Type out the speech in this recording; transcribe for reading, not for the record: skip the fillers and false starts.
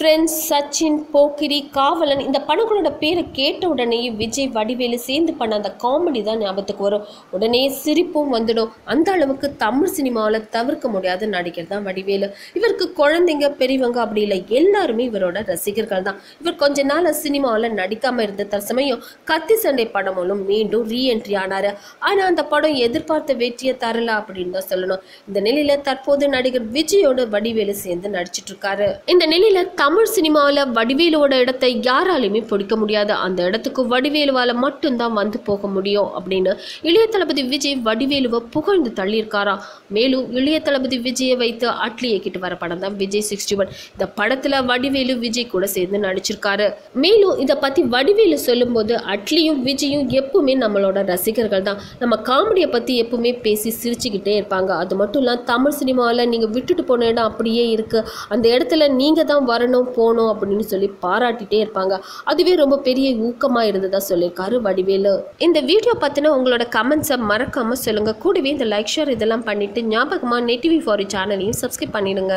Friends, Sachin, போக்கிரி, காவலன் இந்த படங்களோட பேரை கேட்ட உடனே விஜய் வடிவேலு சேர்ந்து பண்ண அந்த காமெடி தான் ஞாபகத்துக்கு வரும். உடனே சிரிப்பும் வந்துடும். அந்த அளவுக்கு தமிழ் சினிமாவில் தவிர்க்க முடியாத நடிகர் தான் வடிவேலு. இவருக்கு குழந்தைங்க பெரியவங்க அப்படி இல்லை, எல்லாருமே இவரோட ரசிகர்கள் தான். இவர் கொஞ்ச நாள் சினிமாவில் நடிக்காமல் இருந்த தற்சமயம் கத்தி சண்டை படம் மூலம் மீண்டும் ரீஎன்ட்ரி ஆனார். ஆனால் அந்த படம் எதிர்பார்த்த வெற்றியை தரல அப்படின்னு தான் சொல்லணும். இந்த நிலையில தற்போது நடிகர் விஜயோட வடிவேலு சேர்ந்து நடிச்சிட்டு இருக்காரு. இந்த நிலையில தமிழ் சினிமாவில் வடிவேலுவோட இடத்தை யாராலையுமே பிடிக்க முடியாது. அந்த இடத்துக்கு வடிவேலுவால் மட்டும்தான் வந்து போக முடியும் அப்படின்னு இளைய தளபதி விஜய் வடிவேலுவை புகழ்ந்து தள்ளியிருக்காராம். மேலும் இளைய தளபதி விஜயை வைத்து அட்லி இயக்கிட்டு வர படம் தான் விஜய் 61. இந்த படத்துல வடிவேலு விஜய் கூட சேர்ந்து நடிச்சிருக்காரு. மேலும் இதை பத்தி வடிவேலு சொல்லும் போது, அட்லியும் விஜயும் எப்பவுமே நம்மளோட ரசிகர்கள் தான். நம்ம காமெடியை பத்தி எப்பவுமே பேசி சிரிச்சுக்கிட்டே இருப்பாங்க. அது மட்டும் இல்லாம தமிழ் சினிமாவில் நீங்க விட்டுட்டு போன இடம் அப்படியே இருக்கு, அந்த இடத்துல நீங்க தான் வரணும் போனோம் அப்படின்னு சொல்லி பாராட்டிட்டே இருப்பாங்க. அதுவே ரொம்ப பெரிய ஊக்கமா இருந்ததா சொல்லியிருக்காரு வடிவேலு. இந்த வீடியோ பத்தின உங்களோட கமெண்ட்ஸை மறக்காம சொல்லுங்க. கூடவே இந்த லைக் ஷேர் இதெல்லாம் பண்ணிட்டு ஞாபகமா நெட் டிவி ஃபார் சேனலையும் சப்ஸ்கிரைப் பண்ணிடுங்க.